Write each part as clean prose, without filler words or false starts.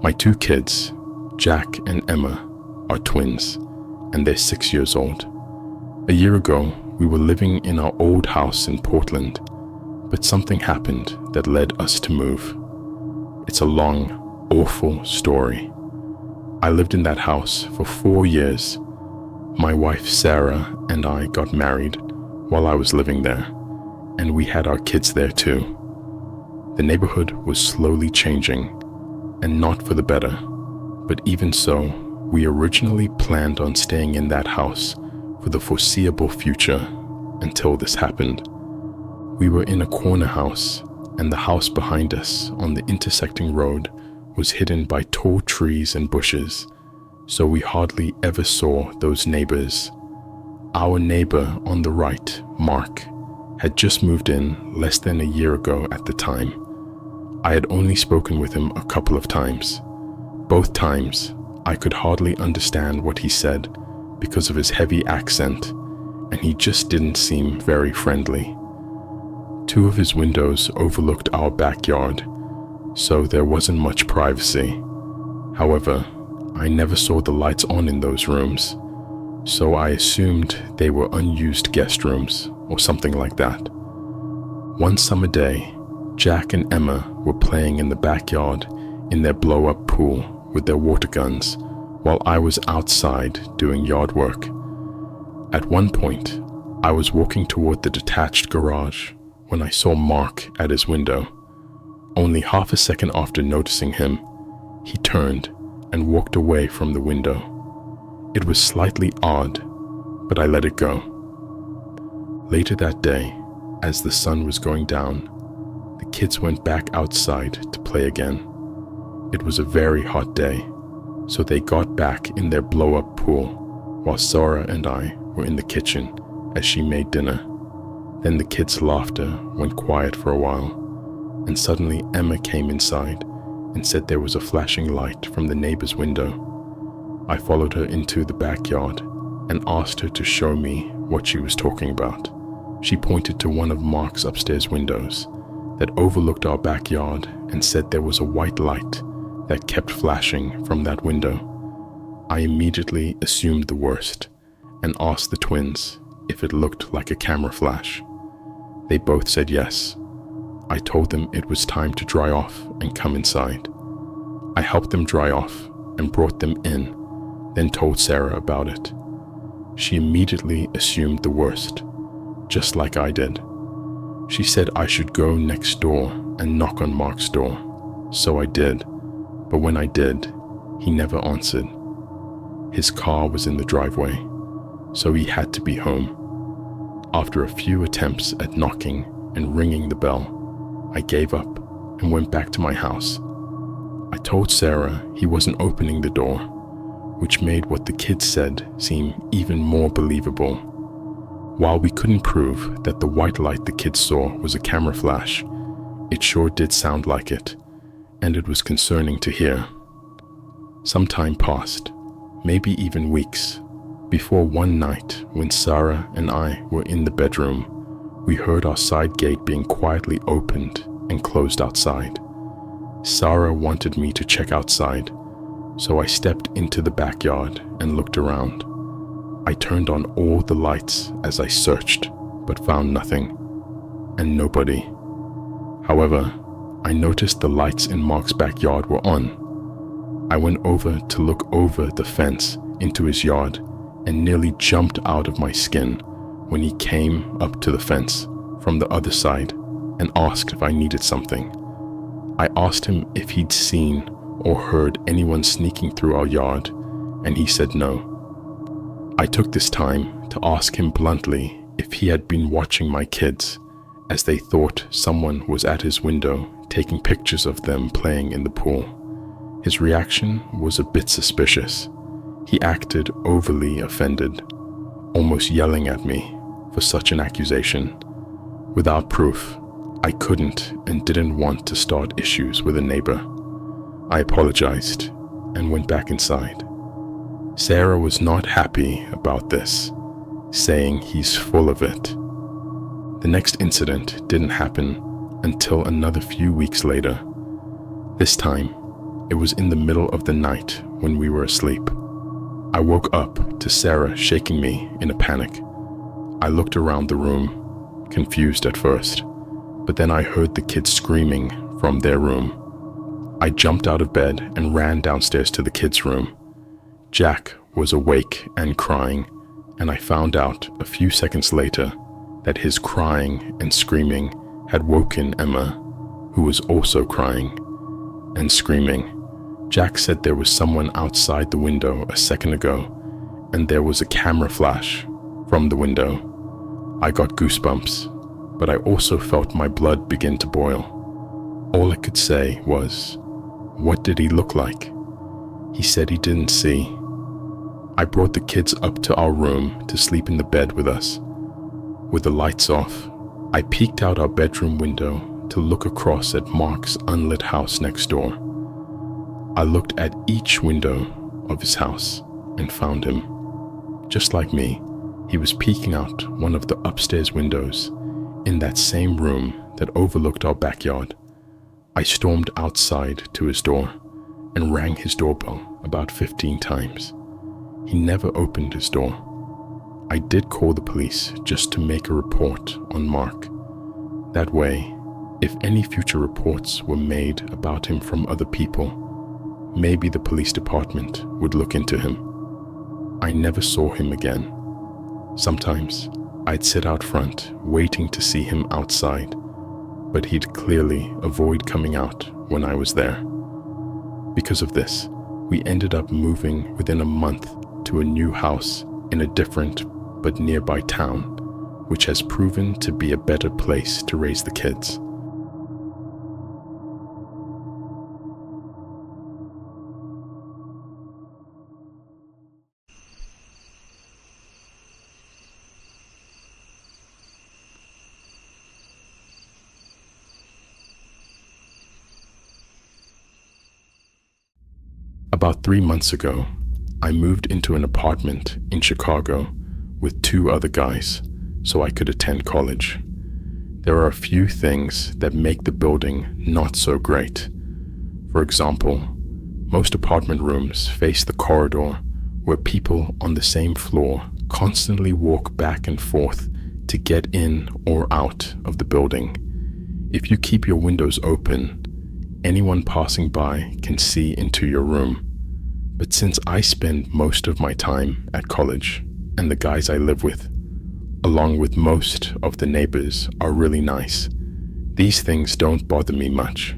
My two kids, Jack and Emma, are twins, and they're 6 years old. A year ago, we were living in our old house in Portland, but something happened that led us to move. It's a long, awful story. I lived in that house for 4 years. My wife Sarah and I got married while I was living there, and we had our kids there too. The neighborhood was slowly changing, and not for the better, but even so, we originally planned on staying in that house for the foreseeable future until this happened. We were in a corner house, and the house behind us on the intersecting road was hidden by tall trees and bushes, so we hardly ever saw those neighbors. Our neighbor on the right, Mark, had just moved in less than a year ago at the time. I had only spoken with him a couple of times. Both times, I could hardly understand what he said because of his heavy accent, and he just didn't seem very friendly. Two of his windows overlooked our backyard, so there wasn't much privacy. However, I never saw the lights on in those rooms, so I assumed they were unused guest rooms or something like that. One summer day, Jack and Emma were playing in the backyard in their blow-up pool with their water guns while I was outside doing yard work. At one point, I was walking toward the detached garage when I saw Mark at his window. Only half a second after noticing him, he turned and walked away from the window. It was slightly odd, but I let it go. Later that day, as the sun was going down, the kids went back outside to play again. It was a very hot day, so they got back in their blow-up pool while Sarah and I were in the kitchen as she made dinner. Then the kids' laughter went quiet for a while, and suddenly Emma came inside and said there was a flashing light from the neighbor's window. I followed her into the backyard and asked her to show me what she was talking about. She pointed to one of Mark's upstairs windows that overlooked our backyard and said there was a white light that kept flashing from that window. I immediately assumed the worst and asked the twins if it looked like a camera flash. They both said yes. I told them it was time to dry off and come inside. I helped them dry off and brought them in, then told Sarah about it. She immediately assumed the worst, just like I did. She said I should go next door and knock on Mark's door. So I did, but when I did, he never answered. His car was in the driveway, so he had to be home. After a few attempts at knocking and ringing the bell, I gave up and went back to my house. I told Sarah he wasn't opening the door, which made what the kids said seem even more believable. While we couldn't prove that the white light the kids saw was a camera flash, it sure did sound like it, and it was concerning to hear. Some time passed, maybe even weeks, before one night when Sarah and I were in the bedroom, we heard our side gate being quietly opened and closed outside. Sarah wanted me to check outside, so I stepped into the backyard and looked around. I turned on all the lights as I searched, but found nothing, and nobody. However, I noticed the lights in Mark's backyard were on. I went over to look over the fence into his yard and nearly jumped out of my skin when he came up to the fence from the other side and asked if I needed something. I asked him if he'd seen or heard anyone sneaking through our yard, and he said no. I took this time to ask him bluntly if he had been watching my kids, as they thought someone was at his window taking pictures of them playing in the pool. His reaction was a bit suspicious. He acted overly offended, almost yelling at me for such an accusation. Without proof, I couldn't and didn't want to start issues with a neighbor. I apologized and went back inside. Sarah was not happy about this, saying he's full of it. The next incident didn't happen until another few weeks later. This time, It was in the middle of the night when we were asleep. I woke up to Sarah shaking me in a panic. I looked around the room, confused at first, but then I heard the kids screaming from their room. I jumped out of bed and ran downstairs to the kids' room. Jack was awake and crying, and I found out a few seconds later that his crying and screaming had woken Emma, who was also crying and screaming. Jack said there was someone outside the window a second ago, and there was a camera flash from the window. I got goosebumps, but I also felt my blood begin to boil. All I could say was, "What did he look like?" He said he didn't see. I brought the kids up to our room to sleep in the bed with us. With the lights off, I peeked out our bedroom window to look across at Mark's unlit house next door. I looked at each window of his house and found him. Just like me, he was peeking out one of the upstairs windows in that same room that overlooked our backyard. I stormed outside to his door and rang his doorbell about 15 times. He never opened his door. I did call the police just to make a report on Mark. That way, if any future reports were made about him from other people, maybe the police department would look into him. I never saw him again. Sometimes I'd sit out front waiting to see him outside, but he'd clearly avoid coming out when I was there. Because of this, we ended up moving within a month to a new house in a different but nearby town, which has proven to be a better place to raise the kids. About 3 months ago, I moved into an apartment in Chicago with 2 other guys so I could attend college. There are a few things that make the building not so great. For example, most apartment rooms face the corridor where people on the same floor constantly walk back and forth to get in or out of the building. If you keep your windows open, anyone passing by can see into your room. But since I spend most of my time at college, and the guys I live with, along with most of the neighbors, are really nice, these things don't bother me much.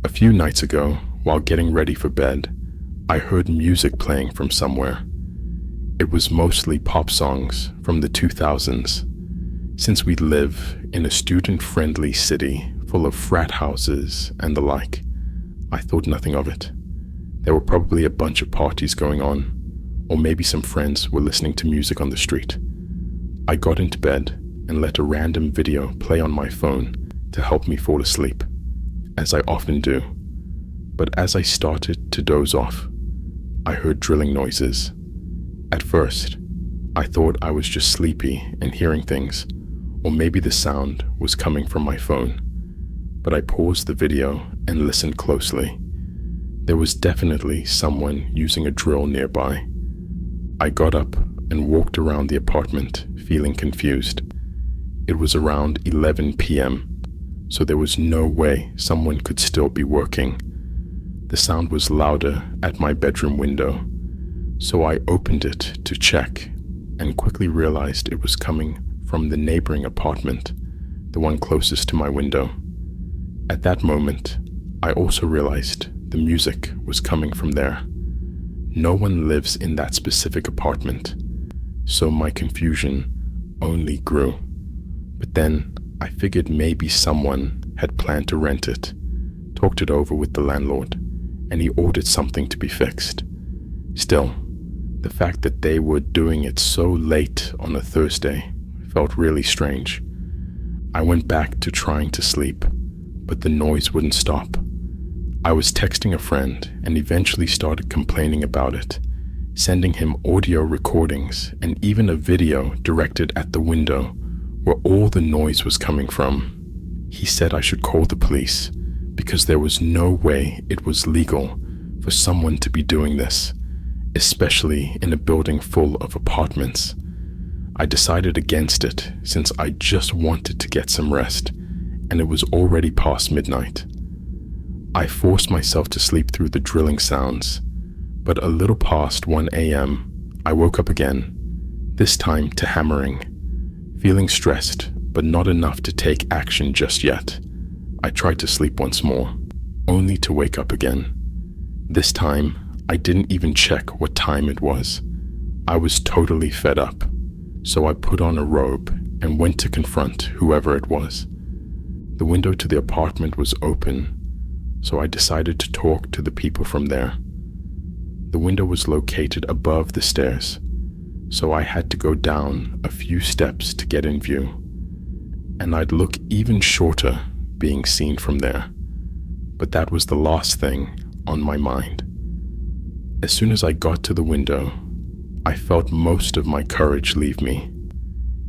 A few nights ago, while getting ready for bed, I heard music playing from somewhere. It was mostly pop songs from the 2000s. Since we live in a student-friendly city full of frat houses and the like, I thought nothing of it. There were probably a bunch of parties going on, or maybe some friends were listening to music on the street. I got into bed and let a random video play on my phone to help me fall asleep, as I often do. But as I started to doze off, I heard drilling noises. At first, I thought I was just sleepy and hearing things, or maybe the sound was coming from my phone. But I paused the video and listened closely. There was definitely someone using a drill nearby. I got up and walked around the apartment, feeling confused. It was around 11 p.m., so there was no way someone could still be working. The sound was louder at my bedroom window, so I opened it to check and quickly realized it was coming from the neighboring apartment, the one closest to my window. At that moment, I also realized the music was coming from there. No one lives in that specific apartment, so my confusion only grew. But then I figured maybe someone had planned to rent it, talked it over with the landlord, and he ordered something to be fixed. Still, the fact that they were doing it so late on a Thursday felt really strange. I went back to trying to sleep, but the noise wouldn't stop. I was texting a friend and eventually started complaining about it, sending him audio recordings and even a video directed at the window where all the noise was coming from. He said I should call the police, because there was no way it was legal for someone to be doing this, especially in a building full of apartments. I decided against it since I just wanted to get some rest, and it was already past midnight. I forced myself to sleep through the drilling sounds, but a little past 1 a.m., I woke up again, this time to hammering. Feeling stressed, but not enough to take action just yet, I tried to sleep once more, only to wake up again. This time, I didn't even check what time it was. I was totally fed up, so I put on a robe and went to confront whoever it was. The window to the apartment was open, so I decided to talk to the people from there. The window was located above the stairs, so I had to go down a few steps to get in view, and I'd look even shorter being seen from there. But that was the last thing on my mind. As soon as I got to the window, I felt most of my courage leave me.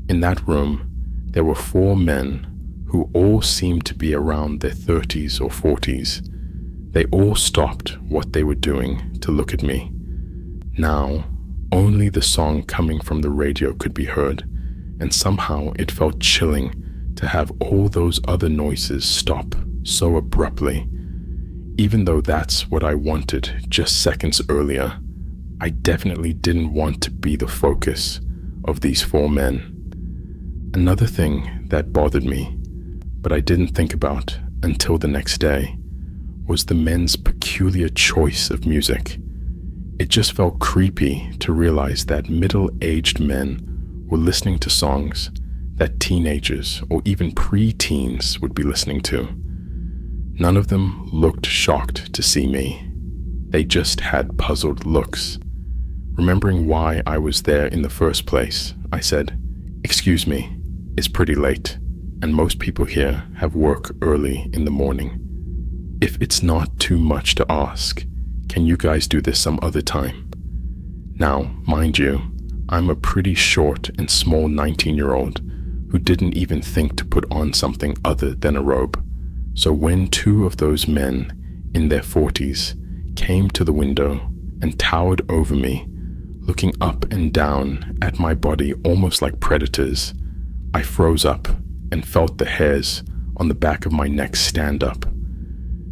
In that room, there were 4 men who all seemed to be around their 30s or 40s. They all stopped what they were doing to look at me. Now, only the song coming from the radio could be heard, and somehow it felt chilling to have all those other noises stop so abruptly. Even though that's what I wanted just seconds earlier, I definitely didn't want to be the focus of these 4 men. Another thing that bothered me, but I didn't think about until the next day, was the men's peculiar choice of music. It just felt creepy to realize that middle-aged men were listening to songs that teenagers or even pre-teens would be listening to. None of them looked shocked to see me. They just had puzzled looks. Remembering why I was there in the first place, I said, "Excuse me, it's pretty late, and most people here have work early in the morning. If it's not too much to ask, can you guys do this some other time?" Now, mind you, I'm a pretty short and small 19-year-old who didn't even think to put on something other than a robe. So when 2 of those men in their 40s came to the window and towered over me, looking up and down at my body almost like predators, I froze up and felt the hairs on the back of my neck stand up.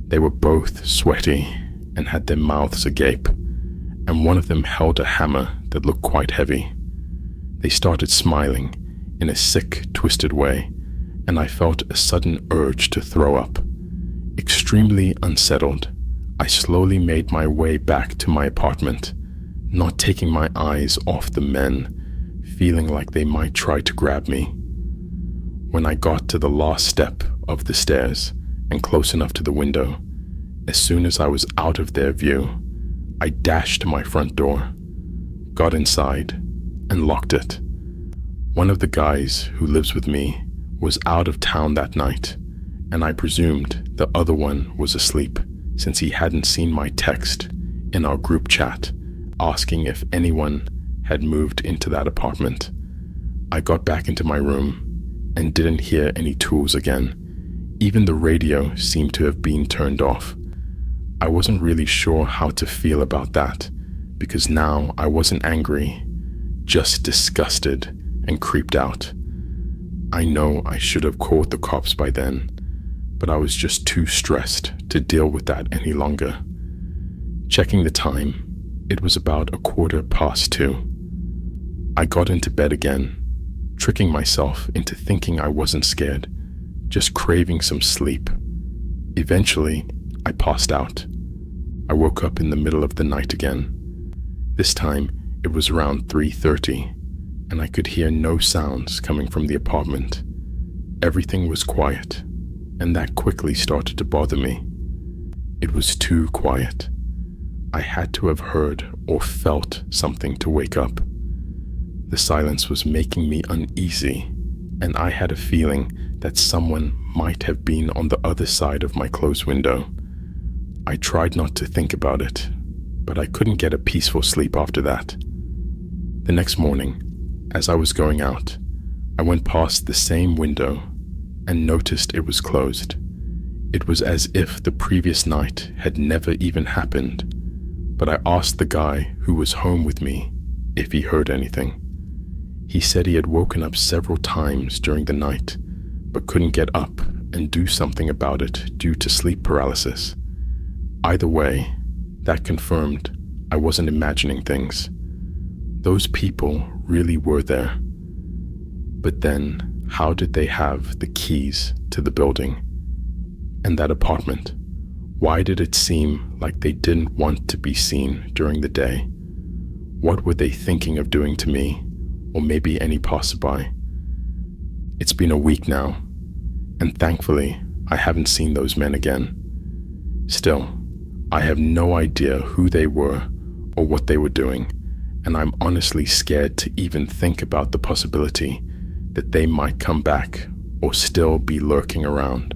They were both sweaty and had their mouths agape, and one of them held a hammer that looked quite heavy. They started smiling in a sick, twisted way, and I felt a sudden urge to throw up. Extremely unsettled, I slowly made my way back to my apartment, not taking my eyes off the men, feeling like they might try to grab me. When I got to the last step of the stairs and close enough to the window, as soon as I was out of their view, I dashed to my front door, got inside, and locked it. One of the guys who lives with me was out of town that night, and I presumed the other one was asleep since he hadn't seen my text in our group chat asking if anyone had moved into that apartment. I got back into my room and didn't hear any tools again. Even the radio seemed to have been turned off. I wasn't really sure how to feel about that, because now I wasn't angry, just disgusted and creeped out. I know I should have called the cops by then, but I was just too stressed to deal with that any longer. Checking the time, it was about 2:15. I got into bed again, tricking myself into thinking I wasn't scared, just craving some sleep. Eventually, I passed out. I woke up in the middle of the night again. This time, it was around 3:30, and I could hear no sounds coming from the apartment. Everything was quiet, and that quickly started to bother me. It was too quiet. I had to have heard or felt something to wake up. The silence was making me uneasy, and I had a feeling that someone might have been on the other side of my closed window. I tried not to think about it, but I couldn't get a peaceful sleep after that. The next morning, as I was going out, I went past the same window and noticed it was closed. It was as if the previous night had never even happened, but I asked the guy who was home with me if he heard anything. He said he had woken up several times during the night, but couldn't get up and do something about it due to sleep paralysis. Either way, that confirmed I wasn't imagining things. Those people really were there. But then, how did they have the keys to the building? And that apartment? Why did it seem like they didn't want to be seen during the day? What were they thinking of doing to me, or maybe any passerby? It's been a week now, and thankfully, I haven't seen those men again. Still, I have no idea who they were or what they were doing, and I'm honestly scared to even think about the possibility that they might come back or still be lurking around.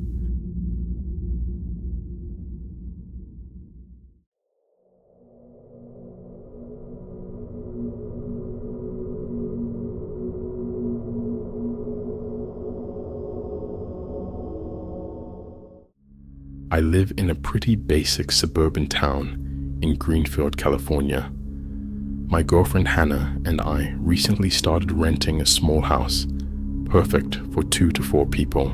I live in a pretty basic suburban town in Greenfield, California. My girlfriend Hannah and I recently started renting a small house, perfect for 2 to 4 people.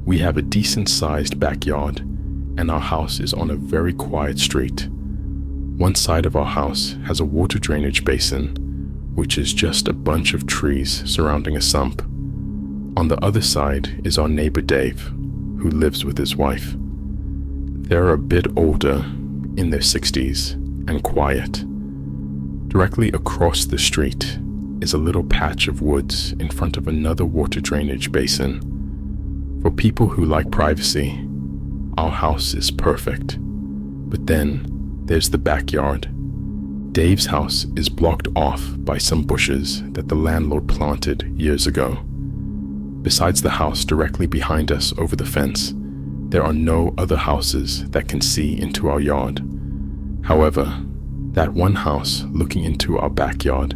We have a decent-sized backyard, and our house is on a very quiet street. One side of our house has a water drainage basin, which is just a bunch of trees surrounding a sump. On the other side is our neighbor Dave, who lives with his wife. They're a bit older, in their 60s, and quiet. Directly across the street is a little patch of woods in front of another water drainage basin. For people who like privacy, our house is perfect. But then there's the backyard. Dave's house is blocked off by some bushes that the landlord planted years ago. Besides the house directly behind us over the fence, there are no other houses that can see into our yard. However, that one house looking into our backyard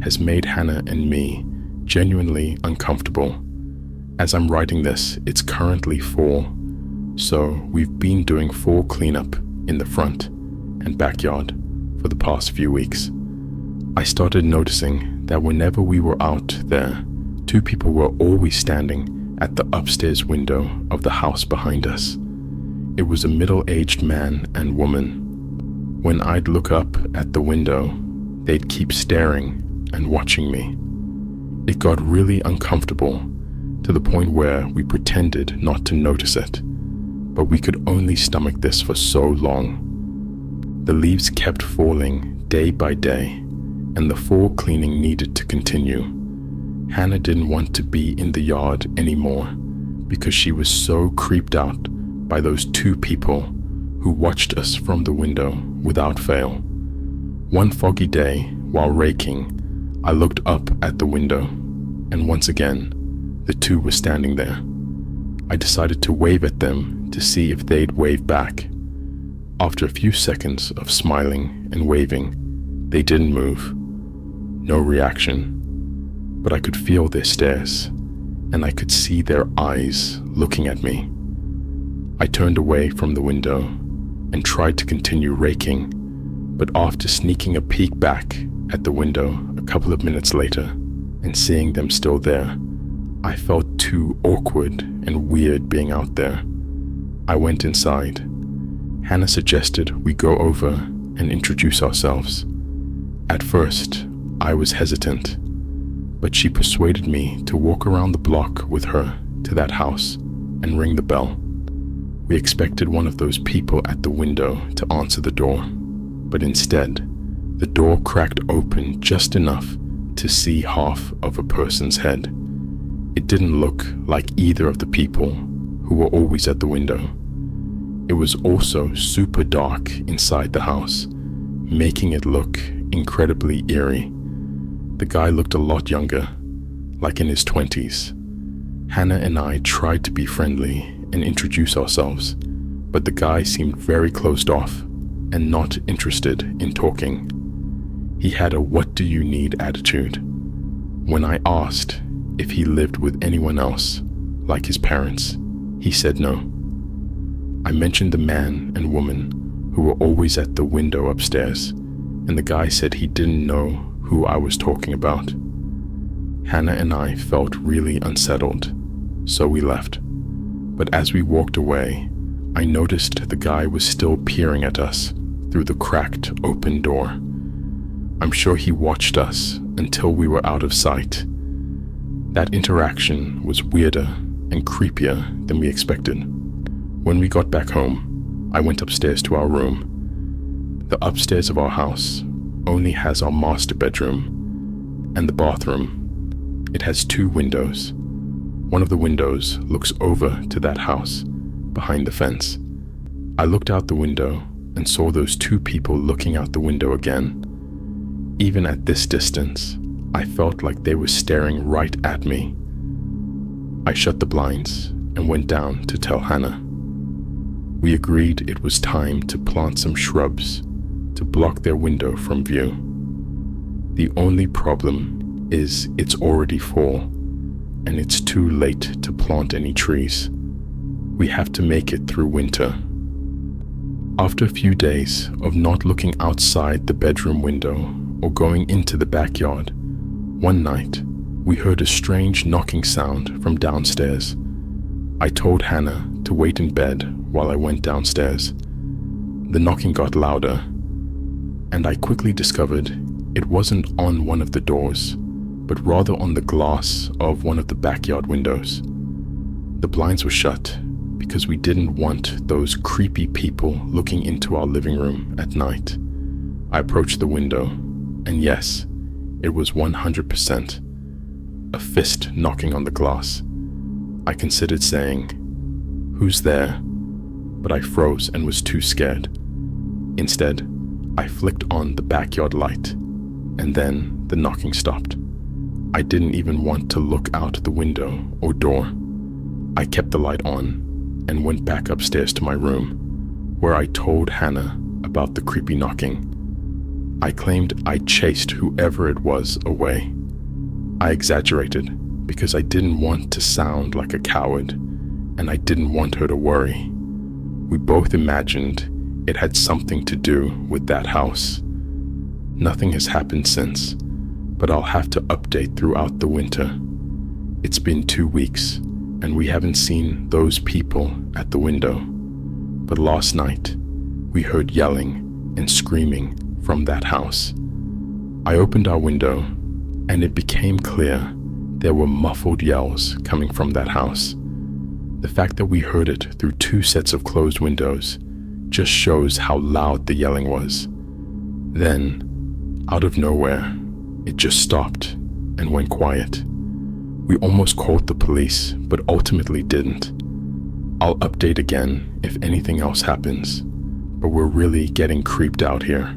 has made Hannah and me genuinely uncomfortable. As I'm writing this, it's currently fall, so we've been doing fall cleanup in the front and backyard for the past few weeks. I started noticing that whenever we were out there, 2 people were always standing at the upstairs window of the house behind us. It was a middle-aged man and woman. When I'd look up at the window, they'd keep staring and watching me. It got really uncomfortable to the point where we pretended not to notice it, but we could only stomach this for so long. The leaves kept falling day by day, and the fall cleaning needed to continue. Hannah didn't want to be in the yard anymore because she was so creeped out by those 2 people who watched us from the window without fail. One foggy day, while raking, I looked up at the window, and once again, the 2 were standing there. I decided to wave at them to see if they'd wave back. After a few seconds of smiling and waving, they didn't move. No reaction. But I could feel their stares, and I could see their eyes looking at me. I turned away from the window and tried to continue raking, but after sneaking a peek back at the window a couple of minutes later and seeing them still there, I felt too awkward and weird being out there. I went inside. Hannah suggested we go over and introduce ourselves. At first, I was hesitant, but she persuaded me to walk around the block with her to that house and ring the bell. We expected one of those people at the window to answer the door, but instead, the door cracked open just enough to see half of a person's head. It didn't look like either of the people who were always at the window. It was also super dark inside the house, making it look incredibly eerie. The guy looked a lot younger, like in his 20s. Hannah and I tried to be friendly and introduce ourselves, but the guy seemed very closed off and not interested in talking. He had a "what do you need" attitude. When I asked if he lived with anyone else, like his parents, he said no. I mentioned the man and woman who were always at the window upstairs, and the guy said he didn't know who I was talking about. Hannah and I felt really unsettled, so we left. But as we walked away, I noticed the guy was still peering at us through the cracked open door. I'm sure he watched us until we were out of sight. That interaction was weirder and creepier than we expected. When we got back home, I went upstairs to our room. The upstairs of our house only has our master bedroom and the bathroom. It has 2 windows. One of the windows looks over to that house behind the fence. I looked out the window and saw those 2 people looking out the window again. Even at this distance, I felt like they were staring right at me. I shut the blinds and went down to tell Hannah. We agreed it was time to plant some shrubs to block their window from view. The only problem is it's already fall, and it's too late to plant any trees. We have to make it through winter. After a few days of not looking outside the bedroom window or going into the backyard, one night we heard a strange knocking sound from downstairs. I told Hannah to wait in bed while I went downstairs. The knocking got louder, and I quickly discovered it wasn't on one of the doors, but rather on the glass of one of the backyard windows. The blinds were shut because we didn't want those creepy people looking into our living room at night. I approached the window, and yes, it was 100% a fist knocking on the glass. I considered saying, "Who's there?" but I froze and was too scared. Instead, I flicked on the backyard light, and then the knocking stopped. I didn't even want to look out the window or door. I kept the light on and went back upstairs to my room, where I told Hannah about the creepy knocking. I claimed I chased whoever it was away. I exaggerated because I didn't want to sound like a coward, and I didn't want her to worry. We both imagined it had something to do with that house. Nothing has happened since, but I'll have to update throughout the winter. It's been 2 weeks, and we haven't seen those people at the window. But last night, we heard yelling and screaming from that house. I opened our window, and it became clear there were muffled yells coming from that house. The fact that we heard it through 2 sets of closed windows just shows how loud the yelling was. Then, out of nowhere, it just stopped and went quiet. We almost called the police, but ultimately didn't. I'll update again if anything else happens, but we're really getting creeped out here.